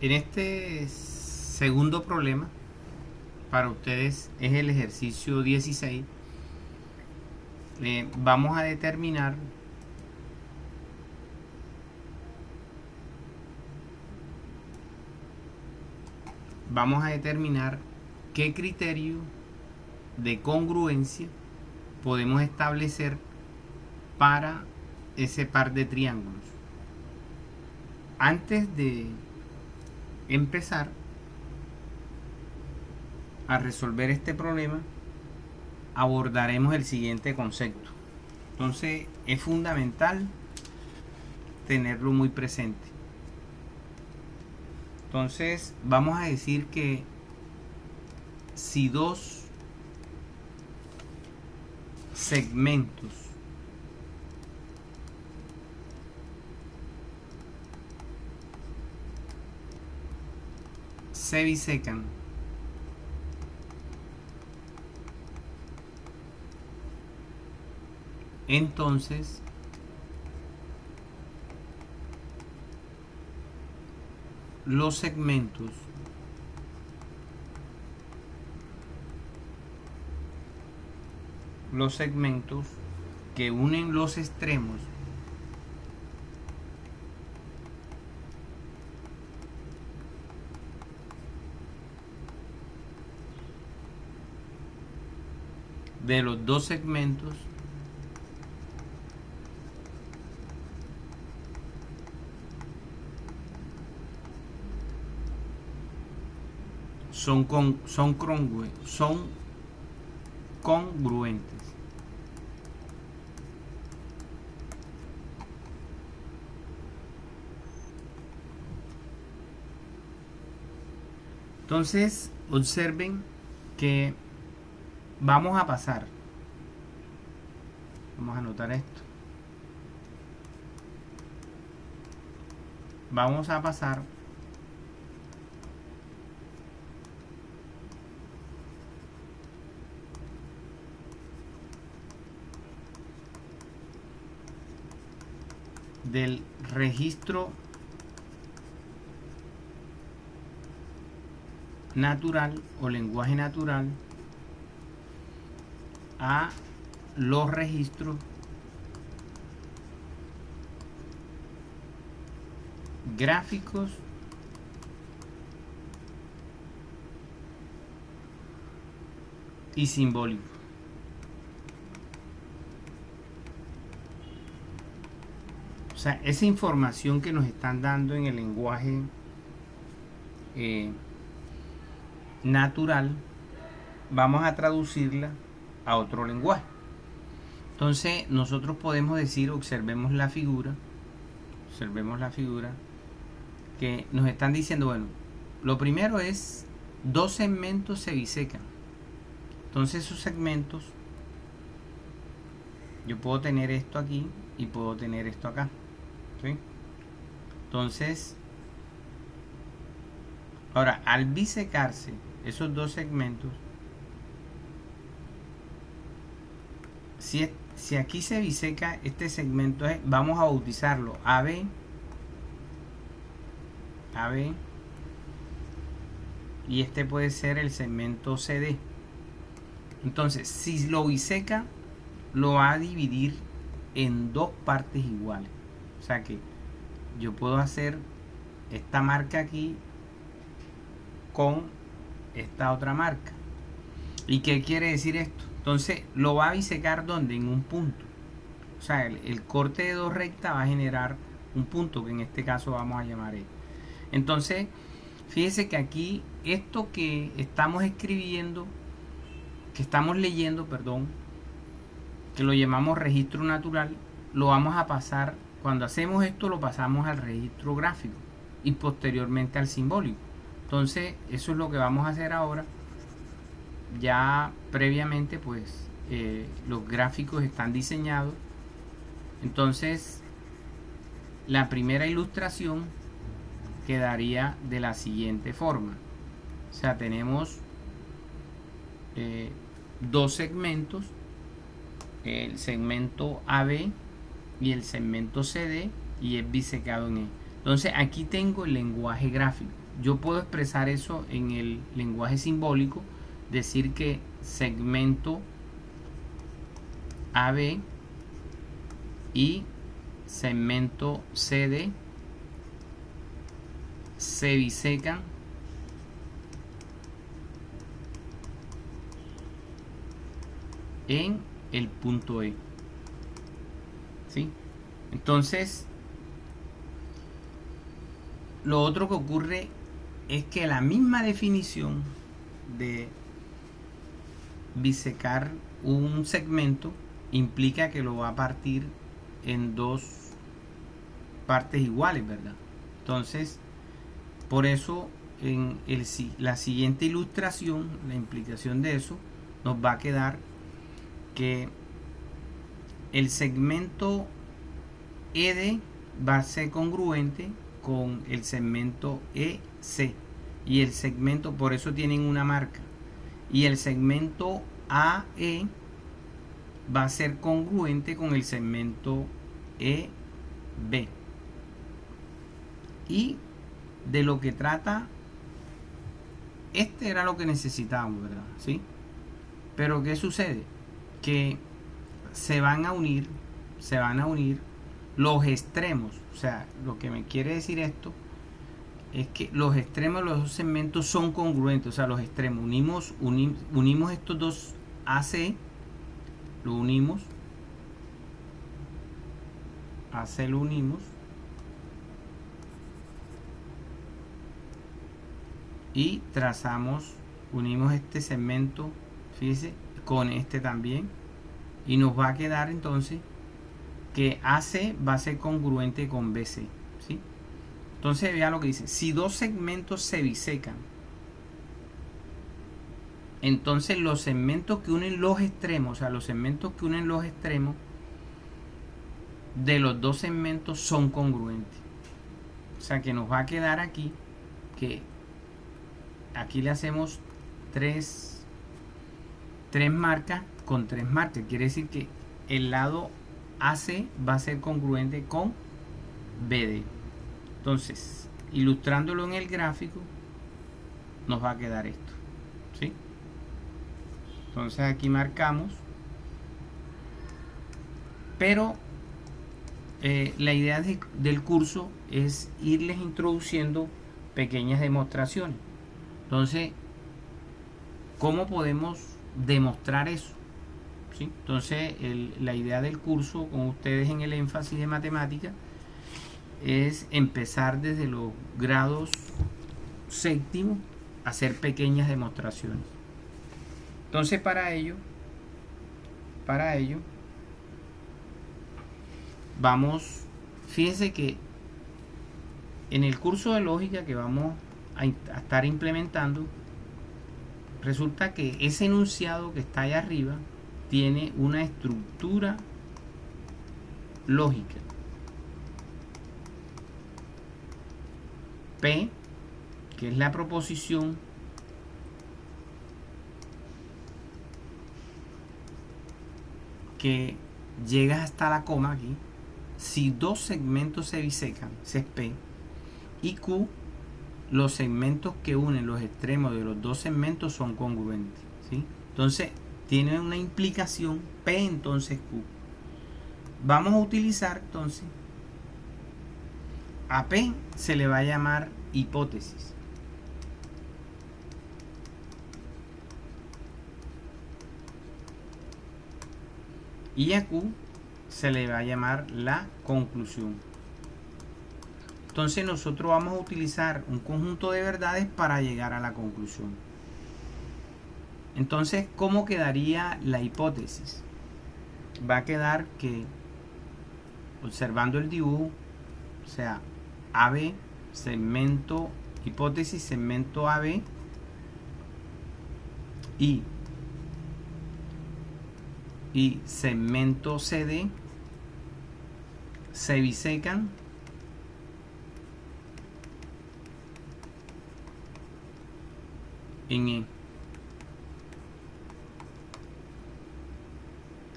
En este segundo problema, para ustedes es el ejercicio 16. Vamos a determinar qué criterio de congruencia podemos establecer para ese par de triángulos. Antes de empezar a resolver este problema, abordaremos el siguiente concepto. Entonces es fundamental tenerlo muy presente. Entonces vamos a decir que si dos segmentos se bisecan, entonces los segmentos que unen los extremos de los dos segmentos son congruentes. Entonces observen que vamos a pasar, vamos a anotar esto, vamos a pasar del registro natural o lenguaje natural a los registros gráficos y simbólicos. O sea, esa información que nos están dando en el lenguaje natural, vamos a traducirla a otro lenguaje. Entonces nosotros podemos decir, observemos la figura, que nos están diciendo, bueno, lo primero es dos segmentos se bisecan. Entonces esos segmentos, yo puedo tener esto aquí y puedo tener esto acá, ¿sí? Entonces, ahora al bisecarse esos dos segmentos, si aquí se biseca este segmento, vamos a bautizarlo AB, y este puede ser el segmento CD. Entonces, si lo biseca, lo va a dividir en dos partes iguales. O sea que yo puedo hacer esta marca aquí con esta otra marca. ¿Y qué quiere decir esto? Entonces lo va a bisecar ¿dónde? En un punto. O sea, el corte de dos rectas va a generar un punto, que en este caso vamos a llamar E. Entonces, fíjese que aquí esto que estamos escribiendo, que estamos leyendo, perdón, que lo llamamos registro natural, lo vamos a pasar, cuando hacemos esto lo pasamos al registro gráfico y posteriormente al simbólico. Entonces eso es lo que vamos a hacer ahora. Ya previamente pues los gráficos están diseñados. Entonces la primera ilustración quedaría de la siguiente forma. O sea, tenemos dos segmentos, el segmento AB y el segmento CD, y es bisecado en E. Entonces aquí tengo el lenguaje gráfico. yo puedo expresar eso en el lenguaje simbólico, decir que segmento AB y segmento CD se bisecan en el punto E. ¿Sí? Entonces, lo otro que ocurre es que la misma definición de bisecar un segmento implica que lo va a partir en dos partes iguales, ¿verdad? Entonces, por eso en la siguiente ilustración, la implicación de eso, nos va a quedar que el segmento ED va a ser congruente con el segmento EC, y el segmento, por eso tienen una marca, y el segmento AE va a ser congruente con el segmento EB. Y de lo que trata, era lo que necesitábamos, ¿verdad? ¿Sí? Pero ¿qué sucede? Que se van a unir los extremos. O sea, lo que me quiere decir esto es que los extremos de los dos segmentos son congruentes. O sea, los extremos, unimos estos dos AC, lo unimos, AC lo unimos, y trazamos, unimos este segmento, fíjese, con este también, y nos va a quedar entonces que AC va a ser congruente con BC, ¿sí? Entonces vea lo que dice: si dos segmentos se bisecan, entonces los segmentos que unen los extremos, o sea, los segmentos que unen los extremos de los dos segmentos son congruentes. O sea que nos va a quedar aquí que aquí le hacemos tres marcas con tres marcas. Quiere decir que el lado AC va a ser congruente con BD. Entonces, ilustrándolo en el gráfico, nos va a quedar esto, ¿sí? Entonces aquí marcamos, pero la idea del curso es irles introduciendo pequeñas demostraciones. Entonces, ¿cómo podemos demostrar eso? ¿Sí? Entonces, la idea del curso con ustedes en el énfasis de matemática es empezar desde los grados séptimos a hacer pequeñas demostraciones. Entonces, para ello vamos, fíjense que en el curso de lógica que vamos a estar implementando, resulta que ese enunciado que está allá arriba tiene una estructura lógica. P, que es la proposición que llega hasta la coma aquí, si dos segmentos se bisecan, ese es P, y Q, los segmentos que unen los extremos de los dos segmentos son congruentes, ¿sí? Entonces tiene una implicación P, entonces Q. Vamos a utilizar entonces, a P se le va a llamar hipótesis. Y a Q se le va a llamar la conclusión. Entonces nosotros vamos a utilizar un conjunto de verdades para llegar a la conclusión. Entonces, ¿cómo quedaría la hipótesis? Va a quedar que, observando el dibujo, o sea, AB, segmento, hipótesis, segmento AB, y segmento CD se bisecan en E.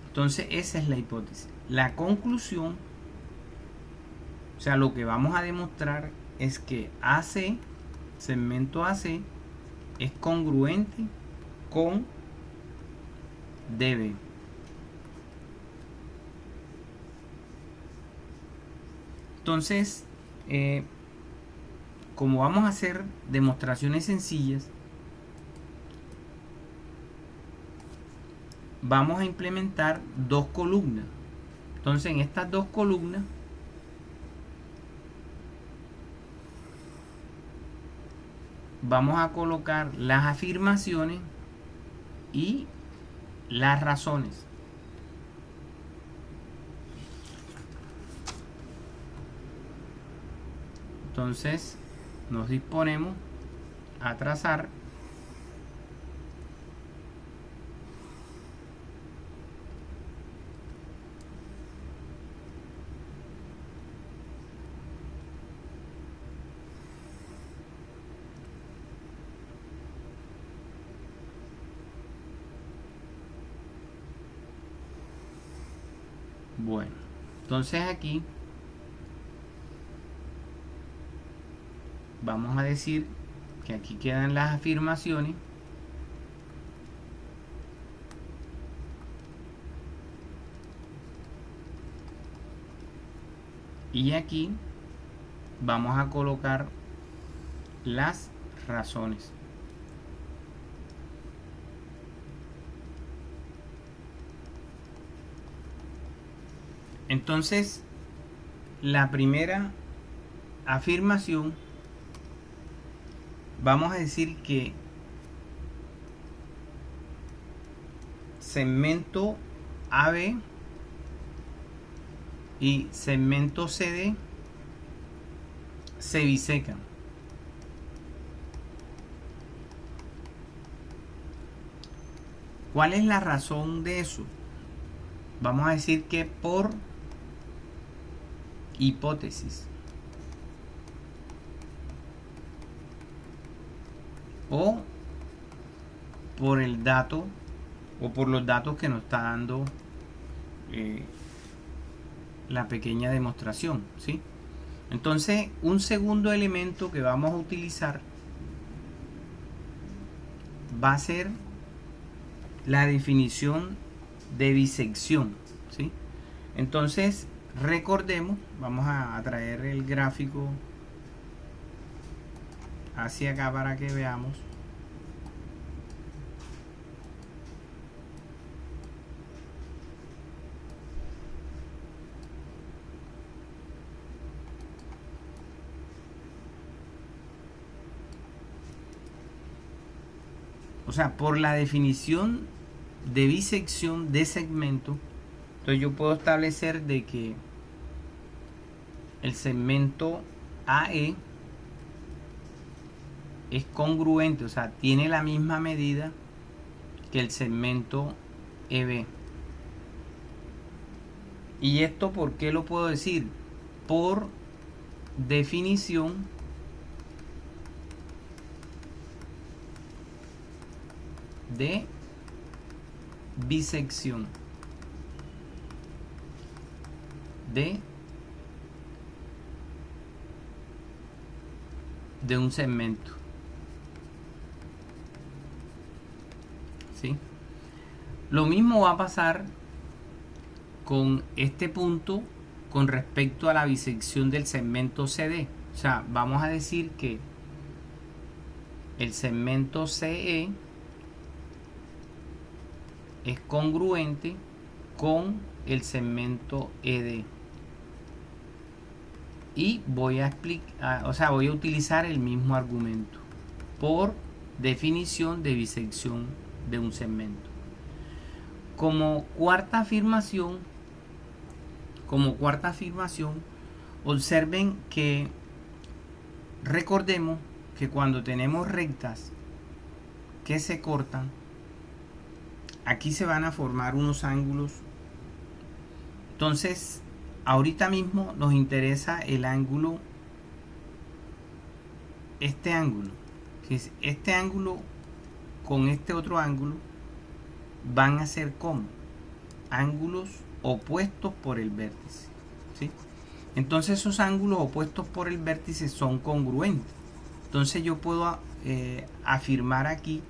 Entonces esa es la hipótesis. La conclusión, o sea, lo que vamos a demostrar es que AC segmento AC es congruente con DB. Entonces, como vamos a hacer demostraciones sencillas, vamos a implementar dos columnas. Entonces, en estas dos columnas vamos a colocar las afirmaciones y las razones. Entonces nos disponemos a trazar bueno, entonces aquí vamos a decir que aquí quedan las afirmaciones y aquí vamos a colocar las razones. Entonces, la primera afirmación, vamos a decir que segmento AB y segmento CD se bisecan. ¿Cuál es la razón de eso? Vamos a decir que por hipótesis o por el dato o por los datos que nos está dando la pequeña demostración, ¿sí? Entonces, un segundo elemento que vamos a utilizar va a ser la definición de bisección, ¿sí? Entonces, recordemos, vamos a traer el gráfico hacia acá para que veamos. O sea, por la definición de bisección de segmento, entonces yo puedo establecer de que el segmento AE es congruente, o sea, tiene la misma medida que el segmento EB. ¿Y esto por qué lo puedo decir? Por definición de bisección de un segmento, ¿sí? Lo mismo va a pasar con este punto con respecto a la bisección del segmento CD. O sea, vamos a decir que el segmento CE es congruente con el segmento ED. Y voy a explicar, o sea, voy a utilizar el mismo argumento por definición de bisección de un segmento. Como cuarta afirmación, observen que recordemos que cuando tenemos rectas que se cortan, aquí se van a formar unos ángulos. Entonces, ahorita mismo nos interesa el ángulo, este ángulo, que es este ángulo con este otro ángulo, van a ser como ángulos opuestos por el vértice, ¿sí? Entonces esos ángulos opuestos por el vértice son congruentes. Entonces yo puedo afirmar aquí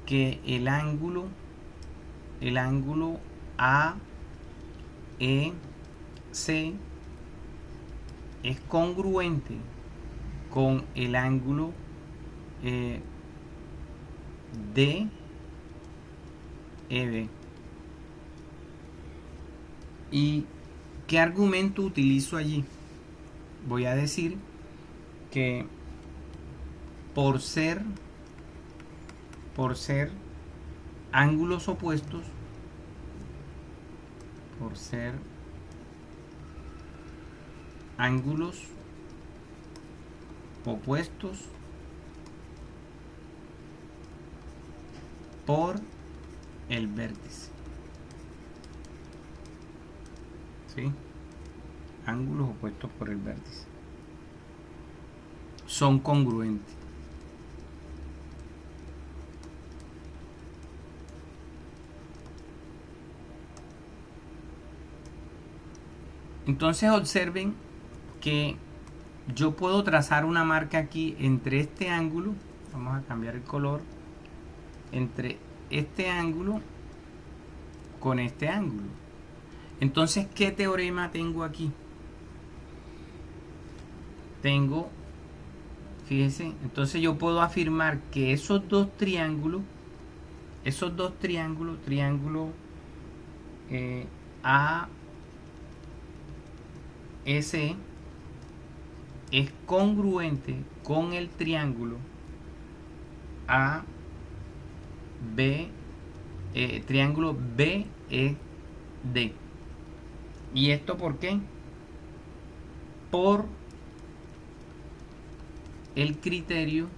que el ángulo AEC es congruente con el ángulo DEB. ¿Y qué argumento utilizo allí? Voy a decir que por ser ángulos opuestos, por el vértice. ¿Sí? Ángulos opuestos por el vértice son congruentes. Entonces observen que yo puedo trazar una marca aquí entre este ángulo, vamos a cambiar el color, entre este ángulo con este ángulo. Entonces, ¿qué teorema tengo aquí? Tengo, fíjense, entonces yo puedo afirmar que esos dos triángulos, triángulo AEC es congruente con el triángulo triángulo BED. ¿Y esto por qué? Por el criterio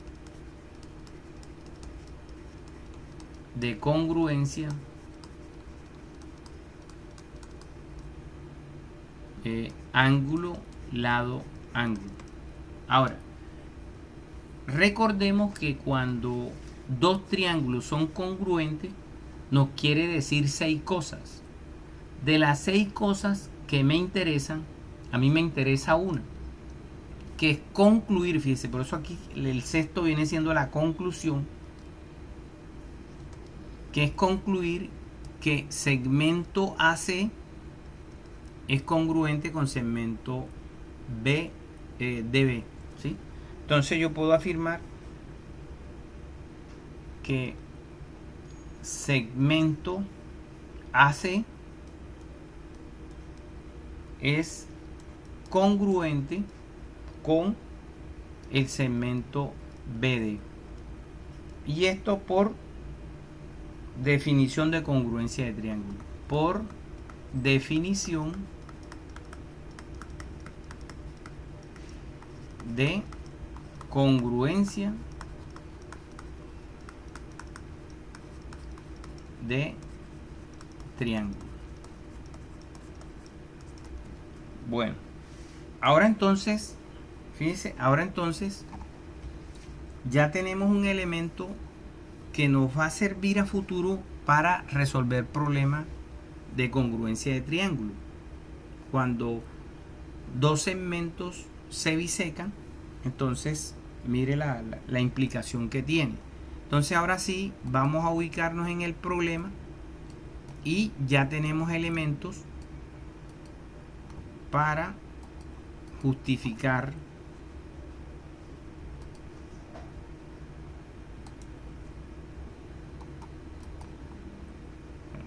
de congruencia ángulo, lado, ángulo. Ahora, recordemos que cuando dos triángulos son congruentes, nos quiere decir 6 cosas. De las 6 cosas que me interesan, a mí me interesa una, que es concluir, fíjense, por eso aquí el sexto viene siendo la conclusión, que es concluir que segmento AC es congruente con segmento DB, ¿sí? Entonces yo puedo afirmar que segmento AC es congruente con el segmento BD. Y esto por definición de congruencia de triángulo. Por definición de congruencia de triángulo. Bueno, ahora entonces, fíjense, ya tenemos un elemento que nos va a servir a futuro para resolver problemas de congruencia de triángulo. Cuando dos segmentos se bisecan, entonces mire la implicación que tiene. Entonces ahora sí vamos a ubicarnos en el problema y ya tenemos elementos para justificar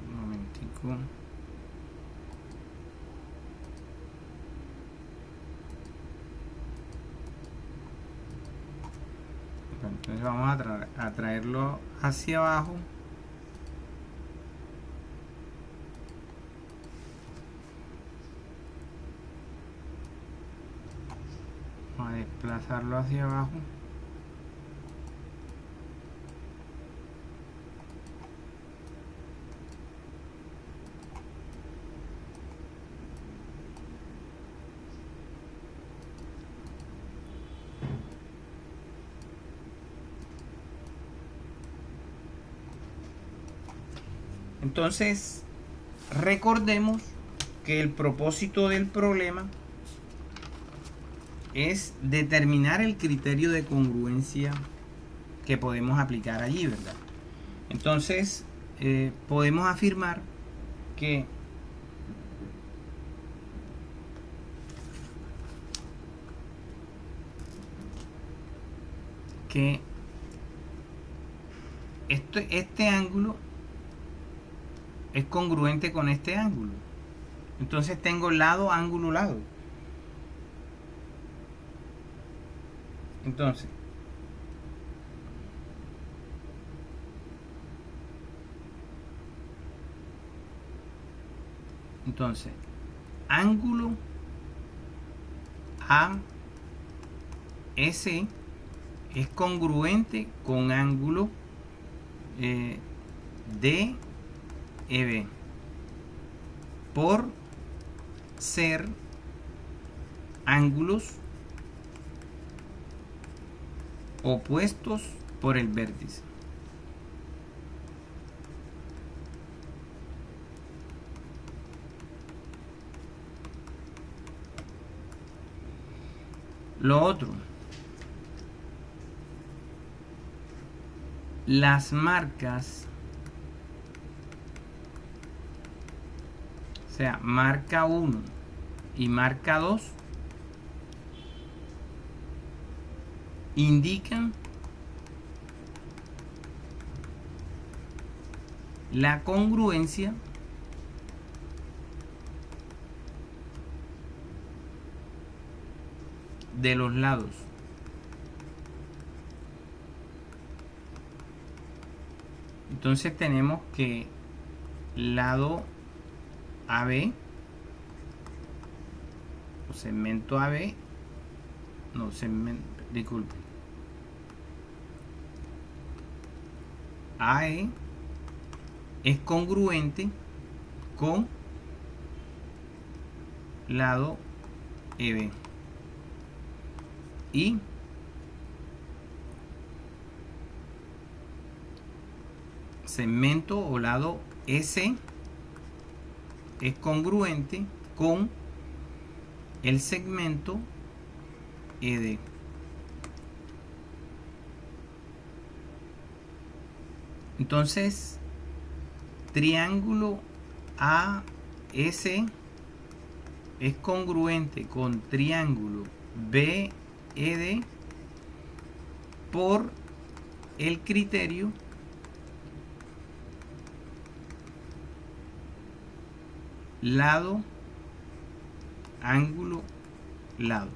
un momentico. Entonces vamos a traerlo hacia abajo. Vamos a desplazarlo hacia abajo. Entonces, recordemos que el propósito del problema es determinar el criterio de congruencia que podemos aplicar allí, ¿verdad? Entonces, podemos afirmar que este ángulo es congruente con este ángulo. Entonces tengo lado, ángulo, lado. Entonces, ángulo AS es congruente con ángulo DEB por ser ángulos opuestos por el vértice. Lo otro, las marcas, o sea, marca 1 y marca 2 indican la congruencia de los lados. Entonces tenemos que lado AB o segmento AB, no, segmento, disculpe, AE es congruente con lado EB y segmento o lado S es congruente con el segmento ED. Entonces, triángulo AS es congruente con triángulo BED por el criterio lado, ángulo, lado.